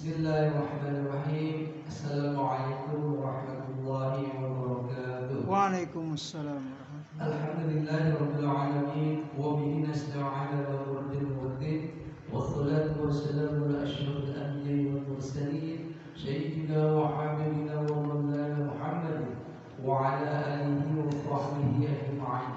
Bismillahirrahmanirrahim. Assalamualaikum warahmatullahi wabarakatuh. Waalaikumsalam warahmatullahi Alhamdulillahirabbil alamin wa bihi nasta'inu ala wardin wardin wassalatu wassalamu ala asyrafil anbiya'i wal mursalin sayyidina wa habibina wa maulana Muhammad wa ala alihi wa sahbihi ajma'in.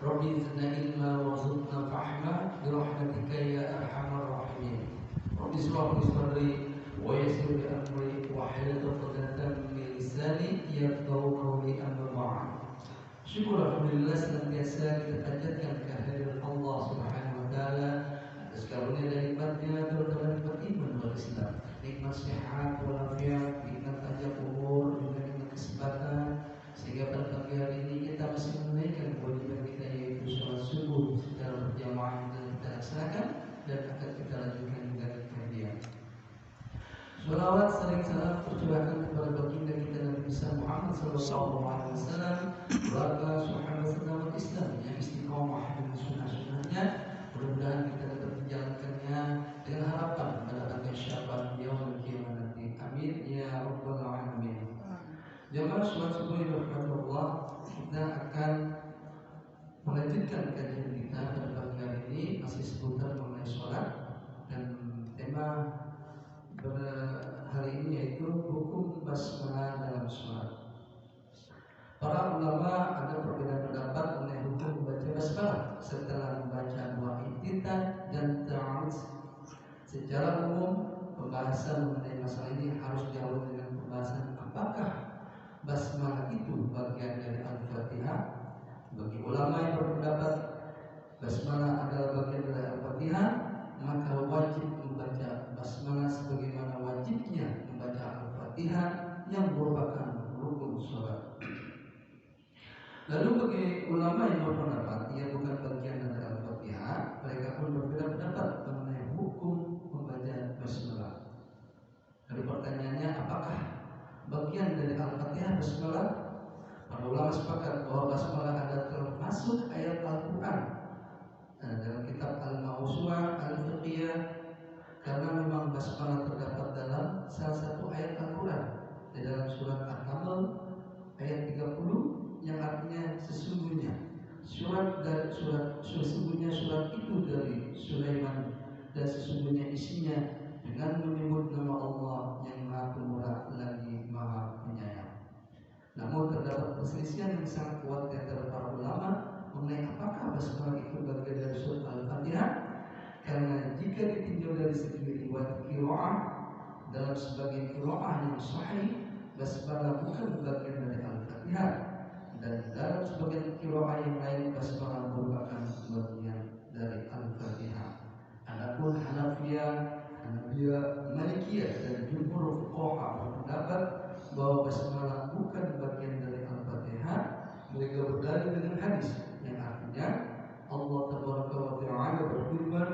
Rabbi zidna ilma warzuqna fahma bi rahmatika ya arhamar rahimin. Rabbi shrah li sadri wa yassir li amri wahlul 'uqdatam min lisani yafqahu qawli amma ba'd. Syukur alhamdulillah senantiasa kita panjatkan kehadirat Allah Subhanahu wa taala atas karunia dan nikmatnya, terutama nikmat iman wal Islam, nikmat sehat walafiat, nikmat panjang umur, juga nikmat kesempatan, sehingga pada pagi hari ini kita masih menunaikan kewajiban kita, yaitu sholat subuh secara berjamaah yang kita laksanakan dan akan kita lanjutkan juga kemudian. Sholawat sering salam tercurahkan kepada baginda kita Nabi besar Muhammad sallallahu alaihi wasallam, keluarga, sahabat serta umat Islam yang istiqomah dengan sunnah-sunnahnya. Mudah-mudahan kita dapat menjalankannya dengan harapan pada akhir Syaban yaumul qiyamah nanti. Amin ya rabbal alamin. Jamaah sholat subuh yang dirahmati Allah, kita akan melanjutkan kajian kita pada pagi hari ini masih seputar mengenai sholat, dan tema hari ini yaitu hukum basmalah dalam sholat. Para ulama ada perbedaan pendapat mengenai hukum membaca basmalah setelah membaca dua intitan dan ta'awudz. Secara umum pembahasan mengenai masalah ini harus diawali dengan pembahasan apakah basmalah itu bagian dari Al-Fatihah. Bagi ulama yang berpendapat basmalah adalah bagian dari Al-Fatihah, maka wajib membaca basmalah sebagaimana wajibnya membaca Al-Fatihah yang merupakan rukun sholat. Lalu bagi ulama yang berpendapat ia bukan bagian dari Al-Fatihah, mereka pun berbeda pendapat mengenai hukum membaca basmalah. Lalu pertanyaannya, apakah bagian dari Al-Fatihah basmalah? Para ulama sepakat bahwa basmalah adalah termasuk ayat Al-Quran dalam kitab Al-Mawsu'ah Al-Fiqhiyah, karena memang basmalah terdapat dalam salah satu ayat Al-Quran di dalam surat Al-Kaml ayat 30, yang artinya sesungguhnya surat itu dari Sulaiman, dan sesungguhnya isinya dengan menyebut nama Allah yang Maha Pemurah lagi Maha Penyayang. Namun terdapat perselisihan yang sangat kuat di antara para ulama mengenai apakah basmalah itu bagian dari surat Al-Fatihah, karena jika ditinjau dari segi riwayat qiraah, dalam sebagian qiraah yang sahih basmalah bukan bagian dari Al-Fatihah, dan dalam sebagian qiraah yang lain basmalah merupakan bagian dari Al-Fatihah. Adapun Hanafiyah, Malikiyah dan jumhur fuqaha berpendapat bahwa basmalah bukan bagian dari Al-Fatihah. Mereka berdalil dengan hadis yang artinya Allah Tabaraka wa Ta'ala berfirman,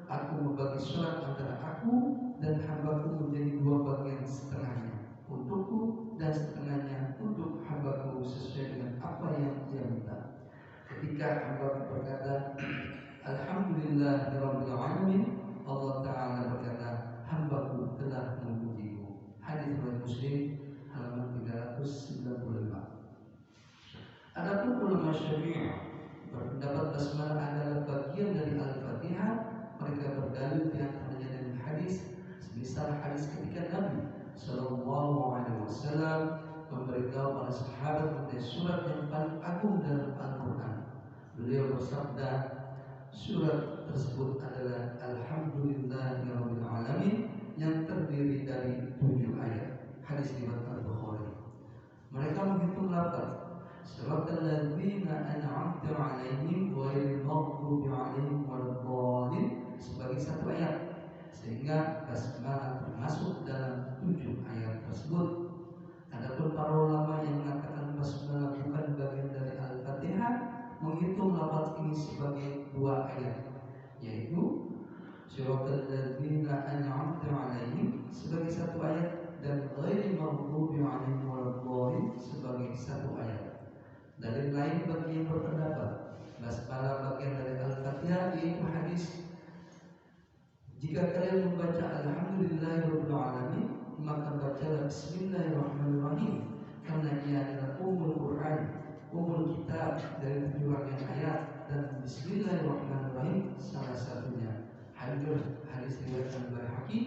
aku membagi sholat antara aku dan hambaku menjadi dua bagian, setengahnya untukku dan setengahnya untuk hambaku sesuai dengan apa yang dia minta. Ketika hambaku berkata Alhamdulillahirabbil alamin, Allah Ta'ala berkata, hambaku telah memujiku. Hadis riwayat Muslim halaman 395. Adapun ulama Syafi'i berpendapat basmalah adalah bagian dari Al-Fatihah. Mereka berdalil di antaranya dengan hadis semisal hadis ketika Nabi sallallahu alaihi wasallam memberitahu para sahabat mengenai surat yang paling agung dalam Al-Quran. Beliau bersabda, surat tersebut adalah Alhamdulillahirabbil alamin yang terdiri dari 7 ayat. Hadis riwayat Al-Bukhari. Mereka menghitung lafaz Siratal ladzina an'amta 'alaihim ghairil maghdubi 'alaihim waladdallin sebagai satu ayat, sehingga basmalah termasuk dalam 7 ayat tersebut. Adapun para ulama yang mengatakan basmalah bukan bagian dari Al-Fatihah menghitung lafaz ini sebagai 2 ayat, yaitu Siratal ladzina an'amta 'alaihim sebagai satu ayat dan ghairil maghdubi 'alaihim waladdallin sebagai satu ayat. Dalil lain bagi yang berpendapat basmalah bagian dari Al-Fatihah yaitu hadis Jika kalian membaca Alhamdulillahirabbil alamin, maka bacalah Bismillahirrahmanirrahim, karena ia adalah ummul Quran, ummul kitab dari 7 rangkaian ayat, dan Bismillahirrahmanirrahim salah satunya. Hadis riwayat Al-Baihaqi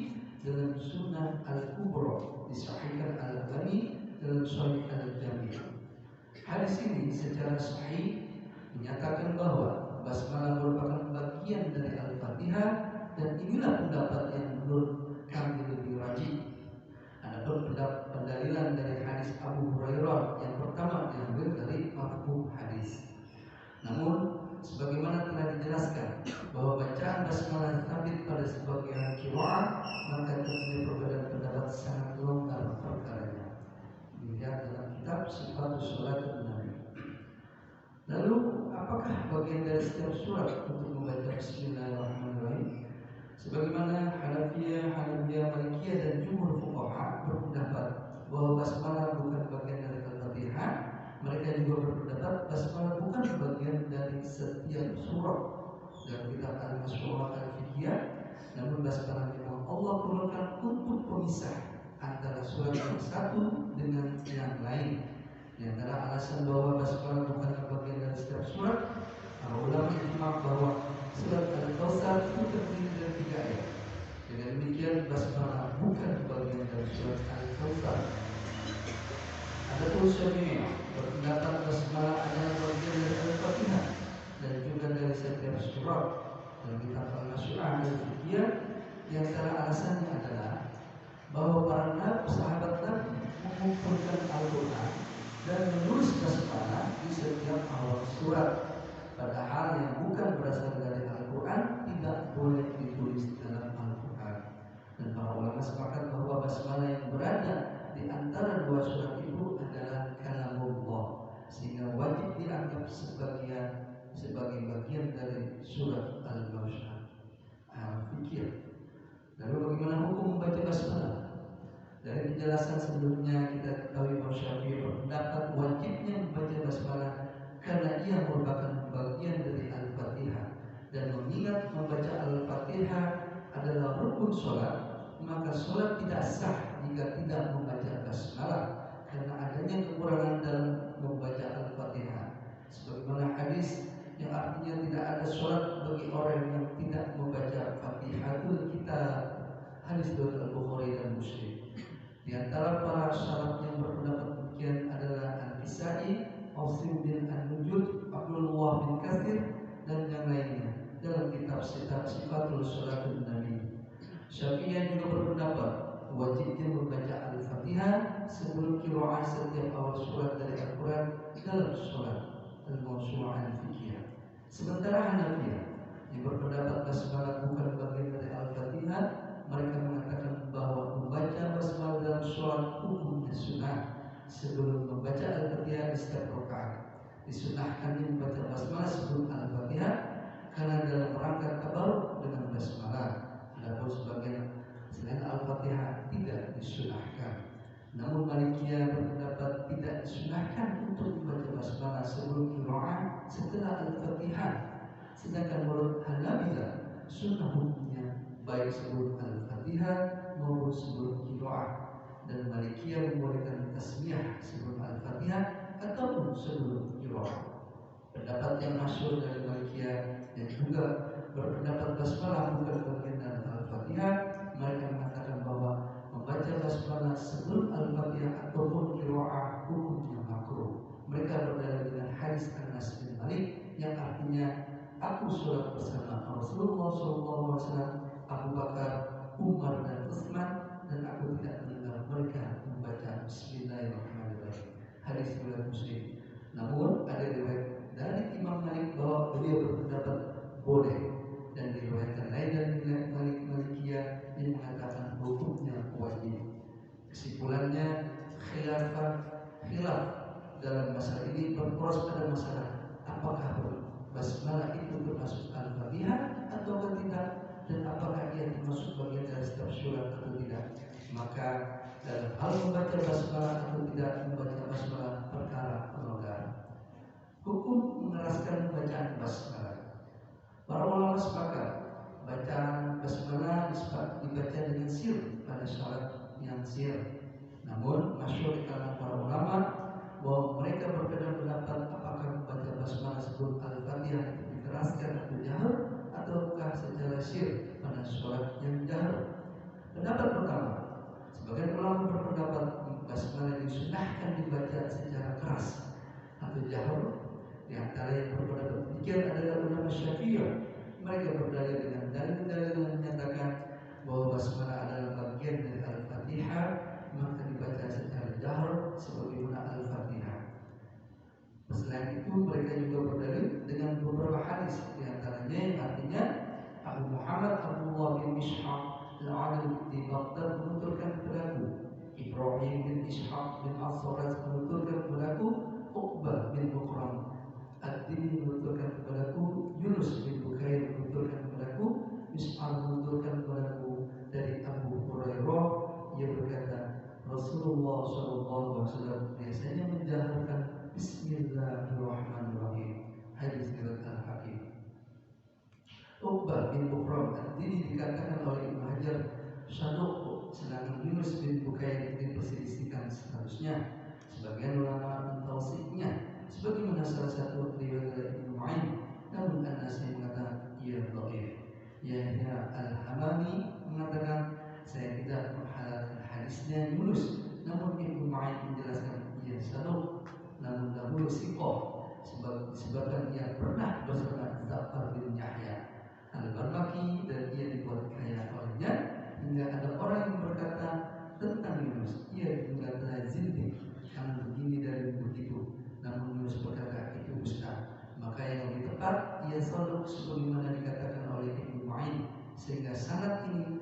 dalam Sunnah Al-Kubra, disahihkan Al-Albani dalam Sahih Al-Jami'. Hadis ini secara sahih menyatakan bahwa basmalah merupakan bagian dari Al-Fatihah, dan inilah pendapat yang menurut kami lebih rajih. Adapun pendalilan dari hadis Abu Hurairah yang pertama diambil dari mafhum hadis. Namun sebagaimana telah dijelaskan bahwa bacaan basmalah sabit pada sebagian qiraat, maka terjadi perbedaan pendapat sangat longgar perkaranya. Dilihat dalam kitab Sifatus Sholatin Nabi. Lalu apakah bagian dari setiap surat untuk membaca Bismillahirrahmanirrahim? Sebagaimana Hanafiyah, Malikiyah dan jumhur fuqaha berpendapat bahwa basmalah bukan bagian dari Al-Fatihah, mereka juga berpendapat basmalah bukan bagian dari setiap surat dalam kitab Al-Masyurat Al-Fiqhiyah. Namun basmalah memang Allah turunkan untuk pemisah antara surat yang satu dengan yang lain. Di antara alasan bahwa basmalah bukan bagian dari setiap surat, para ulama ijma bahwa surat Al-Kautsar itu terdiri dari 3 ayat. Dengan demikian basmalah bukan bagian dari surat Al-Kautsar. Adapun Syafi'i berpendapat basmalah adalah bagian dari Al-Fatihah dan juga dari setiap surat. Dalam kitab Al-Masyu'ah Al-Fiqhiyah, di antara alasannya adalah bahwa para sahabat Nabi mengumpulkan Al-Quran dan menulis basmalah di setiap awal surat. Padahal yang bukan berasal dari Al-Quran tidak boleh ditulis dalam Al-Quran. Dan para ulama sepakat bahwa basmalah yang berada di antara 2 surat itu adalah kalamullah, sehingga wajib dianggap sebagai bagian dari surat Al-Masyu'ah Al-Fiqhiyah. Lalu bagaimana hukum membaca basmalah? Dari penjelasan sebelumnya kita ketahui bahwa Syafi'i berpendapat wajibnya membaca basmalah karena ia merupakan bagian dari Al-Fatihah, dan mengingat membaca Al-Fatihah adalah rukun sholat, maka sholat tidak sah jika tidak membaca basmalah karena adanya kekurangan dalam membaca Al-Fatihah. Sebagaimana hadis yang artinya tidak ada sholat bagi orang yang tidak membaca Fatihatul Kitab, hadis riwayat Al-Bukhari dan Muslim. Di antara para salaf yang berpendapat demikian adalah Al-Kisai, Ausim bin An-Nujud, Abdullah bin Katsir, dan yang lainnya dalam kitab Sifatul Sholatin Nabi. Syafi'iyah juga berpendapat wajibnya membaca Al-Fatihah sebelum qiraat setiap awal surat dari Al-Quran dalam sholat Al-Masyu'ah Al-Fiqhiyah. Sementara Hanafiyah yang berpendapat basmalah bukan bagian dari Al-Fatihah, mereka mengatakan bahwa membaca basmalah dalam sholat hukumnya sunnah sebelum membaca Al-Fatihah di setiap rakaat. Disunahkan membaca basmalah sebelum Al-Fatihah karena dalam rangka tabarruk dengan basmalah. Adapun sebagian selain Al-Fatihah tidak disunahkan. Namun Malikiyah berpendapat tidak disunahkan untuk membaca basmalah sebelum qiraat setelah Al-Fatihah. Sedangkan menurut Hanabilah sunnah hukumnya baik sebelum Al-Fatihah maupun sebelum qiraat, dan Malikiyah membolehkan tasmiyah sebelum Al-Fatihah ataupun sebelum qiraat. Pendapat yang masyhur dari Malikiyah yang juga berpendapat basmalah bukan bagian dari Al-Fatihah, mereka mengatakan bahwa membaca basmalah sebelum Al-Fatihah ataupun qiraat hukumnya makruh. Mereka berdalil dengan hadis Anas bin Malik yang artinya, aku sholat bersama Rasulullah SAW, Abu Bakar, Umar dan Utsman, dan aku tidak mendengar mereka membaca Bismillahirrahmanirrahim. Hadis riwayat Muslim. Namun ada riwayat dari Imam Malik bahwa beliau berpendapat boleh, dan diriwayatkan lain dari Malikiyah yang mengatakan hukumnya wajib. Kesimpulannya, khilaf dalam masalah ini berporos pada masalah apakah basmalah itu termasuk Al-Fatihah atau tidak, dan apakah ia termasuk bagian dari setiap surat atau tidak. Maka dalam hal membaca basmalah atau tidak membaca basmalah perkara pelonggaran. Hukum mengeraskan bacaan basmalah. Para ulama sepakat bacaan basmalah dibaca dengan sir pada syarat yang sir. Namun masyhur di kalangan para ulama bahwa mereka berbeda pendapat apakah membaca basmalah sebelum Al-Fatihah itu dikeraskan atau jahar ataukah secara sir pada syarat yang jahar. Pendapat pertama, sebagian ulama berpendapat basmalah disunahkan dibaca secara keras atau jahar. Di antara yang berpendapat demikian adalah ulama Syafi'iyah. Mereka berdalil dengan dalil-dalil yang menyatakan bahwa basmalah adalah bagian dari Al-Fatihah, maka dibaca secara jahar sebagaimana Al-Fatihah. Selain itu mereka juga berdalil dengan beberapa hadis, di antaranya yang artinya Abu Muhammad Abdullah bin Ishaq al-Adil di Baghdad menuturkan kepadaku, Ibrahim bin Ishaq bin As-Saraz menuturkan kepadaku, Uqbah bin Muqram Ad-Dini menuturkan kepadaku, Yunus bin Bukair menuturkan kepadaku, Mis'al menuturkan kepadaku dari Abu Hurairah. Ia berkata, Rasulullah SAW biasanya menjaharkan Bismillahirrahmanirrahim. Hadis riwayat Al-Hakim. Uqbah bin Muqram Ad-Dini dikatakan oleh Ibnu Hajar Saduq, sedangkan Yunus bin Bukair diperselisihkan seharusnya. Sebagian ulama mentausiknya sebagaimana salah satu riwayat dari Ibnu Ma'in, namun An-Nasai mengatakan ia dhaif. Yahya Al-Hamami mengatakan saya tidak menghalalkan hadisnya Yunus, namun Ibnu Ma'in menjelaskan ia saduq, namun dahulu siqah disebabkan ia pernah bersama Za'far bin Yahya Al-Barmaki dan ia dibuat kaya olehnya, hingga ada orang yang berkata tentang Yunus, ia berkata zindik, karena begini dan begitu. Namun Yunus berkata itu ustaz. Maka yang lebih tepat ia saduq sebagaimana dikatakan oleh Ibnu Ma'in, sehingga sanad ini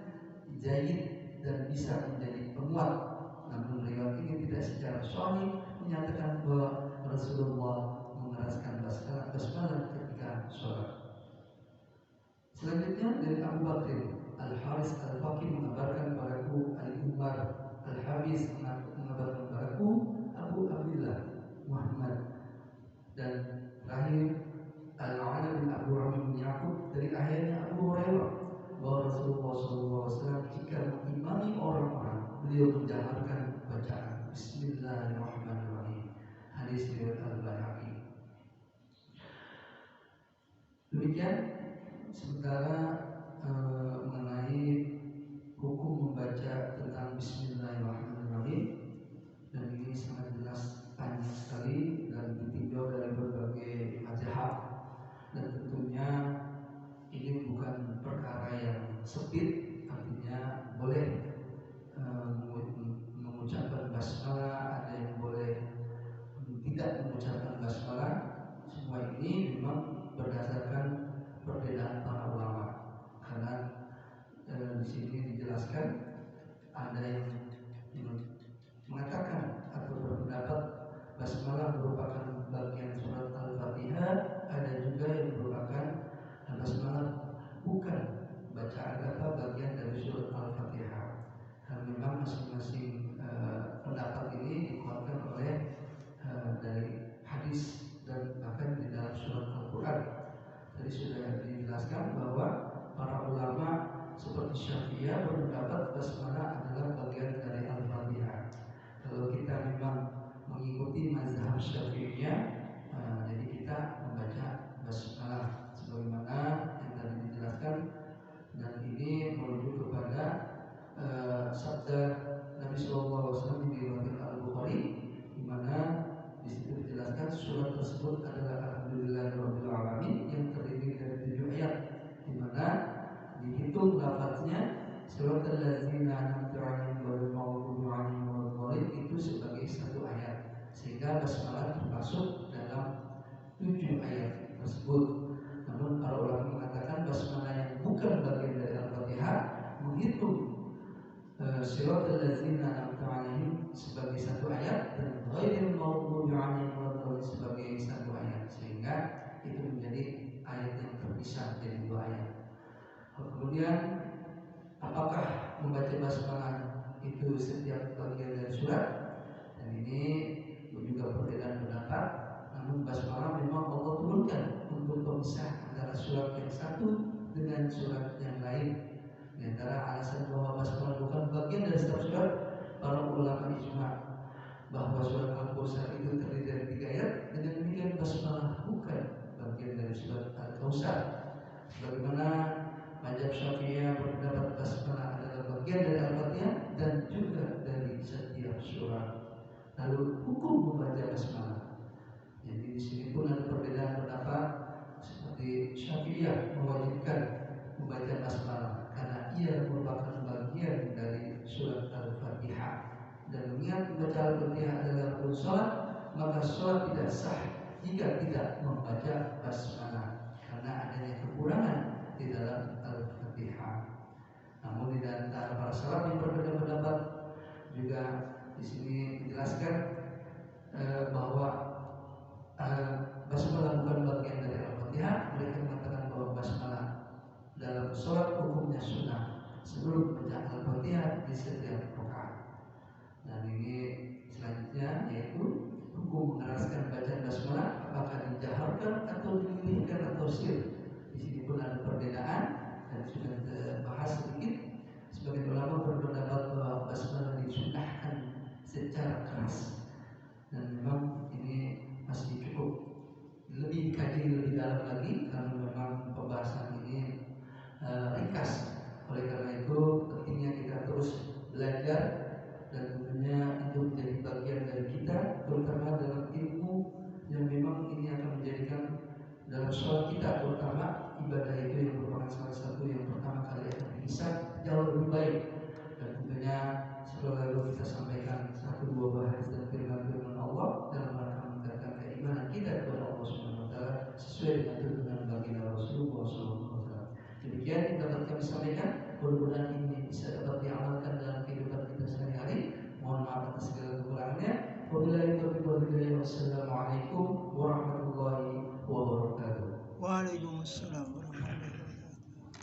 jayyid dan bisa menjadi penguat. Namun riwayat ini tidak secara sahih menyatakan bahwa Rasulullah mengeraskan basmalah ketika sholat. Selanjutnya dari Abu Bakr Al-Haris Al-Faqih mengabarkan kepadaku, Ali Umar Al-Habis mengabarkan kepadaku, Abu Abdullah Muhammad, dan terakhir Al-Ala bin Abdurrahman bin Yaqub dari ayahnya Abu Hurairah bahwa Rasulullah SAW jika mengimami orang-orang, beliau menjaharkan bacaan Bismillahirrahmanirrahim. Hadis riwayat Al-Baihaqi. Demikian sementara mengenai hukum membaca tentang Bismillahirrahmanirrahim, dan ini sangat jelas, panjang sekali dan ditinjau dari berbagai mazhab, dan tentunya ini bukan perkara yang sempit, artinya boleh mengucapkan basmalah, ada yang boleh tidak mengucapkan basmalah. Semua ini memang berdasarkan perbedaan para ulama, karena di sini dijelaskan ada yang mengatakan atau berpendapat basmalah merupakan bagian surat Al-Fatihah, ada juga yang merupakan basmalah bukan bacaan bagian dari surat Al-Fatihah. Dan memang masing-masing pendapat ini dikuatkan oleh dari hadis dan bahkan di dalam surat Al-Quran. Tadi sudah dijelaskan bahwa para ulama seperti Syafi'iyah berpendapat basmalah adalah bagian dari Al-Fatihah. Kalau kita memang mengikuti mazhab Syafi'iyah, jadi kita membaca basmalah sebagaimana yang tadi dijelaskan, dan ini merujuk kepada sabda Nabi SAW di riwayat Al-Bukhari, di mana di situ dijelaskan surat tersebut adalah Alhamdulillahirabbil alamin yang terdiri dari 7 ayat, di mana dihitung lafaznya surat Al-Ladzina an'amta 'alaihim ghairil maghdubi 'alaihim waladdallin itu sebagai 1 ayat, sehingga basmalah termasuk dalam 7 ayat tersebut. Namun para ulama mengatakan basmalah yang bukan bagian dari Al-Fatihah menghitung surat Al-Ladzina an'amta 'alaihim sebagai 1 ayat dan ghairil maghdubi 'alaihim waladdallin sebagai 1 ayat, sehingga itu menjadi ayat yang terpisah jadi 2 ayat. Kemudian apakah membaca basmalah itu setiap bagian dari surat? Dan ini juga perbedaan pendapat. Namun basmalah memang Allah turunkan untuk pemisah antara surat yang satu dengan surat yang lain. Di antara alasan bahwa basmalah bukan bagian dari setiap surat, para ulama ijma bahwa surat Al-Kautsar itu terdiri dari 3 ayat. Dengan demikian basmalah bukan bagian dari surat Al-Kautsar. Bagaimana mazhab Syafi'iyah berpendapat basmalah adalah bagian dari Al-Fatihah dan juga dari setiap surat. Lalu hukum membaca basmalah. Jadi di sini pun ada perbedaan pendapat. Seperti Syafi'iyah mewajibkan membaca basmalah karena ia merupakan bagian dari surat Al-Fatihah. Dan mengingat membaca Al-Fatihah adalah rukun sholat, maka sholat tidak sah jika tidak membaca basmalah karena adanya kekurangan di dalam Al-Fatihah. Namun di antara para salaf yang berbeda pendapat juga di sini dijelaskan bahwa basmalah bukan bagian dari Al-Fatihah. Mereka mengatakan bahwa basmalah dalam sholat hukumnya sunnah sebelum membaca Al-Fatihah di setiap rakaat. Dan ini selanjutnya yaitu hukum mengeraskan bacaan basmalah, apakah dijaharkan atau dilirihkan atau sir. Di sini pun ada perbedaan dan sudah dibahas sedikit. Sebagian ulama berpendapat bahwa basmalah disunnahkan secara keras, dan memang ini masih cukup lebih dikaji lebih dalam lagi karena memang pembahasan ini ringkas. Oleh karena itu pentingnya kita terus belajar dan tentunya itu menjadi bagian dari kita, terutama dalam ilmu yang memang ini akan menjadikan dalam sholat kita, terutama ibadah itu yang merupakan salah satu yang pertama kali akan dihisab jauh lebih baik. Dan tentunya selalu kita sampaikan 1-2 bahas dan firman Allah dalam rangka meningkatkan keimanan kita kepada Allah Subhanahu wa taala sesuai dengan tuntunan baginda Rasulullah SAW. Demikian yang dapat kami sampaikan. Mudah-mudahan ini bisa dapat diamalkan dalam kehidupan kita sehari-hari. Mohon maaf atas segala kekurangannya. Wabillahi taufiq wal hidayah. Wassalamualaikum warahmatullahi wabarakatuh. Waalaikumsalam.